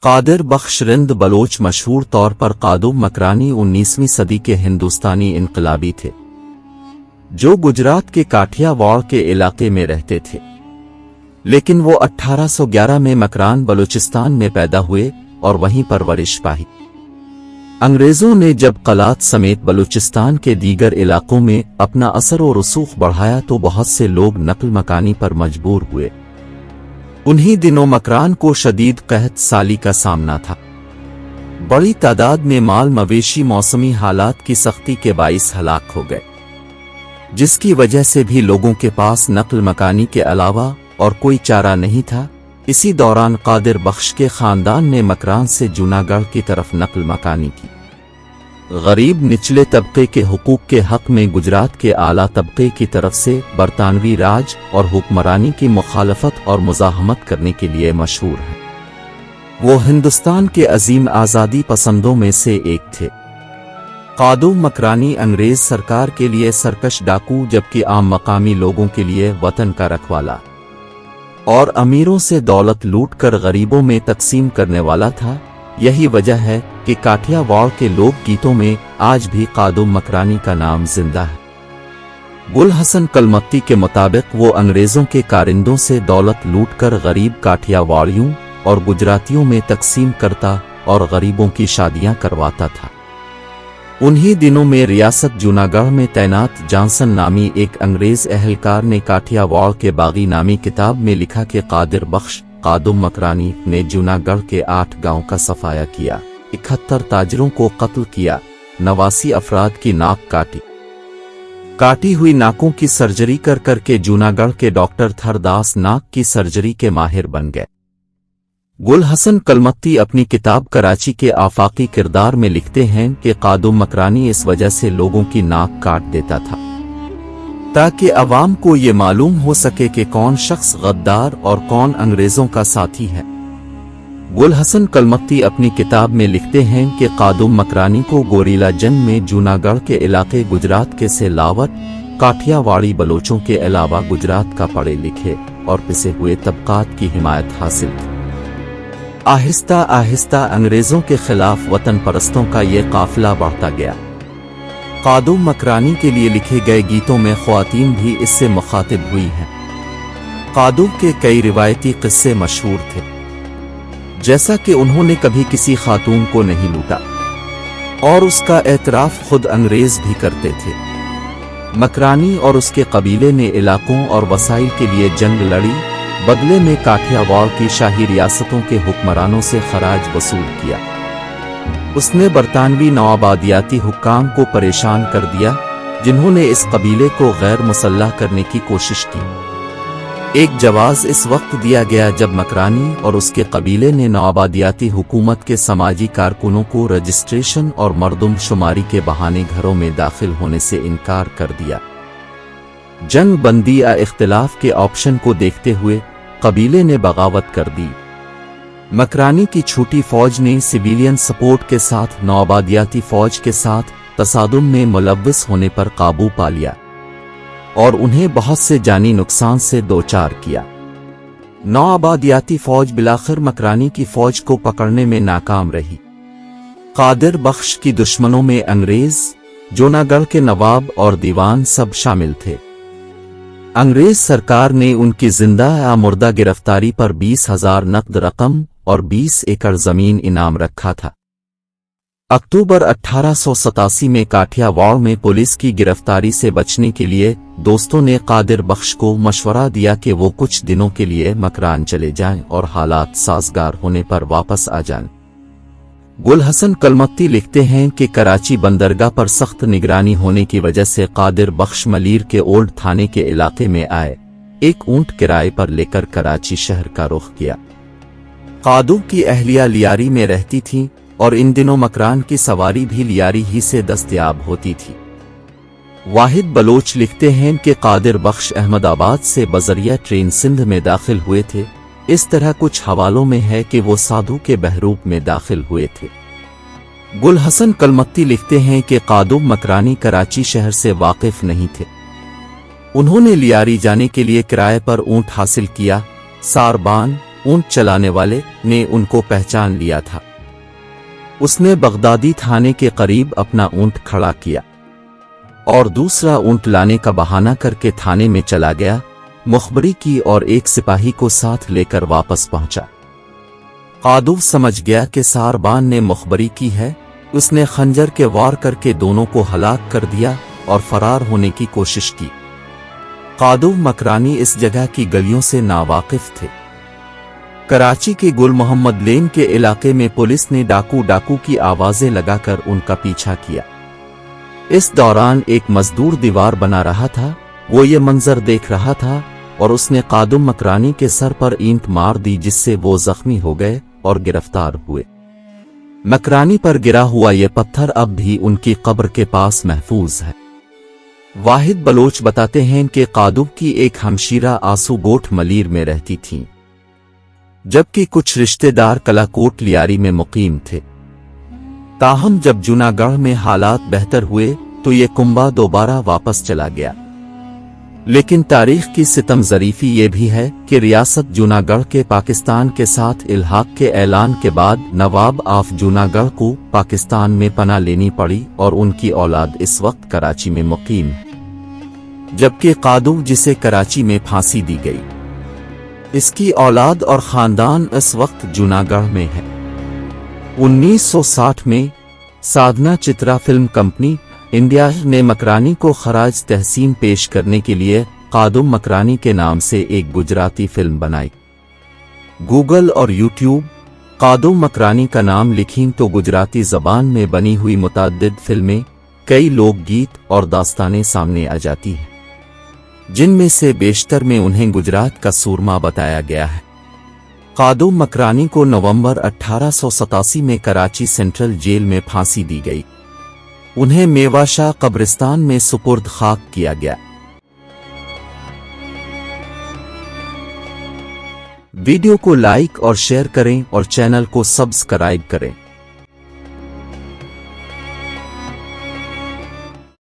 قادر بخش رند بلوچ مشہور طور پر قادو مکرانی 19ویں صدی کے ہندوستانی انقلابی تھے جو گجرات کے کاٹھیا واڑ کے علاقے میں رہتے تھے، لیکن وہ 1811 میں مکران بلوچستان میں پیدا ہوئے اور وہیں پرورش پائی۔ انگریزوں نے جب قلات سمیت بلوچستان کے دیگر علاقوں میں اپنا اثر و رسوخ بڑھایا تو بہت سے لوگ نقل مکانی پر مجبور ہوئے۔ انہی دنوں مکران کو شدید قحط سالی کا سامنا تھا۔ بڑی تعداد میں مال مویشی موسمی حالات کی سختی کے باعث ہلاک ہو گئے، جس کی وجہ سے بھی لوگوں کے پاس نقل مکانی کے علاوہ اور کوئی چارہ نہیں تھا۔ اسی دوران قادر بخش کے خاندان نے مکران سے جوناگڑھ کی طرف نقل مکانی کی۔ غریب نچلے طبقے کے حقوق کے حق میں گجرات کے اعلیٰ طبقے کی طرف سے برطانوی راج اور حکمرانی کی مخالفت اور مزاحمت کرنے کے لیے مشہور ہیں۔ وہ ہندوستان کے عظیم آزادی پسندوں میں سے ایک تھے۔ قادو مکرانی انگریز سرکار کے لیے سرکش ڈاکو جبکہ عام مقامی لوگوں کے لیے وطن کا رکھوالا اور امیروں سے دولت لوٹ کر غریبوں میں تقسیم کرنے والا تھا۔ یہی وجہ ہے کہ کاٹھیا واڑ کے لوک گیتوں میں آج بھی قادو مکرانی کا نام زندہ ہے۔ گل حسن کلمتی کے مطابق وہ انگریزوں کے کارندوں سے دولت لوٹ کر غریب کاٹھیا واڑیوں اور گجراتیوں میں تقسیم کرتا اور غریبوں کی شادیاں کرواتا تھا۔ انہی دنوں میں ریاست جوناگڑھ میں تعینات جانسن نامی ایک انگریز اہلکار نے کاٹھیا واڑ کے باغی نامی کتاب میں لکھا کہ قادر بخش قادو مکرانی نے جوناگڑھ کے 8 گاؤں کا صفایا کیا، 71 تاجروں کو قتل کیا، 89 افراد کی ناک کاٹی ہوئی ناکوں کی سرجری کر کے جوناگڑھ کے ڈاکٹر تھر داس ناک کی سرجری کے ماہر بن گئے۔ گل حسن کلمتی اپنی کتاب کراچی کے آفاقی کردار میں لکھتے ہیں کہ قادو مکرانی اس وجہ سے لوگوں کی ناک کاٹ دیتا تھا تاکہ عوام کو یہ معلوم ہو سکے کہ کون شخص غدار اور کون انگریزوں کا ساتھی ہے۔ گل حسن کلمتی اپنی کتاب میں لکھتے ہیں کہ قادو مکرانی کو گوریلا جنگ میں جوناگڑھ کے علاقے گجرات کے سیلاوٹ کاٹھیا واڑی بلوچوں کے علاوہ گجرات کا پڑھے لکھے اور پسے ہوئے طبقات کی حمایت حاصل تھی۔ آہستہ آہستہ انگریزوں کے خلاف وطن پرستوں کا یہ قافلہ بڑھتا گیا۔ قادو مکرانی کے لیے لکھے گئے گیتوں میں خواتین بھی اس سے مخاطب ہوئی ہیں۔ قادو کے کئی روایتی قصے مشہور تھے، جیسا کہ انہوں نے کبھی کسی خاتون کو نہیں لوٹا اور اس کا اعتراف خود انگریز بھی کرتے تھے۔ مکرانی اور اس کے قبیلے نے علاقوں اور وسائل کے لیے جنگ لڑی، بدلے میں کاٹھیا واڑ کی شاہی ریاستوں کے حکمرانوں سے خراج وصول کیا۔ اس نے برطانوی نوآبادیاتی حکام کو پریشان کر دیا جنہوں نے اس قبیلے کو غیر مسلح کرنے کی کوشش کی۔ ایک جواز اس وقت دیا گیا جب مکرانی اور اس کے قبیلے نے نوآبادیاتی حکومت کے سماجی کارکنوں کو رجسٹریشن اور مردم شماری کے بہانے گھروں میں داخل ہونے سے انکار کر دیا۔ جنگ بندی یا اختلاف کے آپشن کو دیکھتے ہوئے قبیلے نے بغاوت کر دی۔ مکرانی کی چھوٹی فوج نے سویلین سپورٹ کے ساتھ نوآبادیاتی فوج کے ساتھ تصادم میں ملوث ہونے پر قابو پا لیا اور انہیں بہت سے جانی نقصان سے دوچار کیا۔ نوآبادیاتی فوج بالآخر مکرانی کی فوج کو پکڑنے میں ناکام رہی۔ قادر بخش کی دشمنوں میں انگریز، جوناگڑھ کے نواب اور دیوان سب شامل تھے۔ انگریز سرکار نے ان کی زندہ یا مردہ گرفتاری پر 20,000 نقد رقم اور 20 ایکڑ زمین انعام رکھا تھا۔ اکتوبر 1887 میں کاٹھیا واڑ میں پولیس کی گرفتاری سے بچنے کے لیے دوستوں نے قادر بخش کو مشورہ دیا کہ وہ کچھ دنوں کے لیے مکران چلے جائیں اور حالات سازگار ہونے پر واپس آ جائیں۔ گل حسن کلمتی لکھتے ہیں کہ کراچی بندرگاہ پر سخت نگرانی ہونے کی وجہ سے قادر بخش ملیر کے اولڈ تھانے کے علاقے میں آئے، ایک اونٹ کرائے پر لے کر کراچی شہر کا رخ کیا۔ قادو کی اہلیہ لیاری میں رہتی تھی اور ان دنوں مکران کی سواری بھی لیاری ہی سے دستیاب ہوتی تھی۔ واحد بلوچ لکھتے ہیں کہ قادر بخش احمد آباد سے بذریعہ ٹرین سندھ میں داخل ہوئے تھے۔ اس طرح کچھ حوالوں میں ہے کہ وہ سادھو کے بحروب میں داخل ہوئے تھے۔ گل حسن کلمتی لکھتے ہیں کہ قادو مکرانی کراچی شہر سے واقف نہیں تھے۔ انہوں نے لیاری جانے کے لیے کرائے پر اونٹ حاصل کیا، ساربان اونٹ چلانے والے نے ان کو پہچان لیا تھا۔ اس نے بغدادی تھانے کے قریب اپنا اونٹ کھڑا کیا اور دوسرا اونٹ لانے کا بہانہ کر کے تھانے میں چلا گیا، مخبری کی اور ایک سپاہی کو ساتھ لے کر واپس پہنچا۔ قادو سمجھ گیا کہ ساربان نے مخبری کی ہے، اس نے خنجر کے وار کر کے دونوں کو ہلاک کر دیا اور فرار ہونے کی کوشش کی۔ قادو مکرانی اس جگہ کی گلیوں سے ناواقف تھے۔ کراچی کے گل محمد لین کے علاقے میں پولیس نے ڈاکو کی آوازیں لگا کر ان کا پیچھا کیا۔ اس دوران ایک مزدور دیوار بنا رہا تھا، وہ یہ منظر دیکھ رہا تھا اور اس نے قادو مکرانی کے سر پر اینٹ مار دی جس سے وہ زخمی ہو گئے اور گرفتار ہوئے۔ مکرانی پر گرا ہوا یہ پتھر اب بھی ان کی قبر کے پاس محفوظ ہے۔ واحد بلوچ بتاتے ہیں کہ قادو کی ایک ہمشیرہ آسو گوٹھ ملیر میں رہتی تھیں، جبکہ کچھ رشتہ دار کلاکوٹ لیاری میں مقیم تھے۔ تاہم جب جوناگڑھ میں حالات بہتر ہوئے تو یہ کنبہ دوبارہ واپس چلا گیا۔ لیکن تاریخ کی ستم ظریفی یہ بھی ہے کہ ریاست جوناگڑھ کے پاکستان کے ساتھ الحاق کے اعلان کے بعد نواب آف جوناگڑھ کو پاکستان میں پناہ لینی پڑی اور ان کی اولاد اس وقت کراچی میں مقیم ہے، جبکہ قادو جسے کراچی میں پھانسی دی گئی، اس کی اولاد اور خاندان اس وقت جوناگڑھ میں ہے۔ 1960 میں سادھنا چترا فلم کمپنی انڈیا نے مکرانی کو خراج تحسین پیش کرنے کے لیے قادو مکرانی کے نام سے ایک گجراتی فلم بنائی۔ گوگل اور یوٹیوب قادو مکرانی کا نام لکھیں تو گجراتی زبان میں بنی ہوئی متعدد فلمیں، کئی لوک گیت اور داستانیں سامنے آ جاتی ہیں، جن میں سے بیشتر میں انہیں گجرات کا سورما بتایا گیا ہے۔ قادو مکرانی کو نومبر 1887 میں کراچی سینٹرل جیل میں پھانسی دی گئی۔ انہیں میوا شاہ قبرستان میں سپرد خاک کیا گیا۔ ویڈیو کو لائک اور شیئر کریں اور چینل کو سبسکرائب کریں۔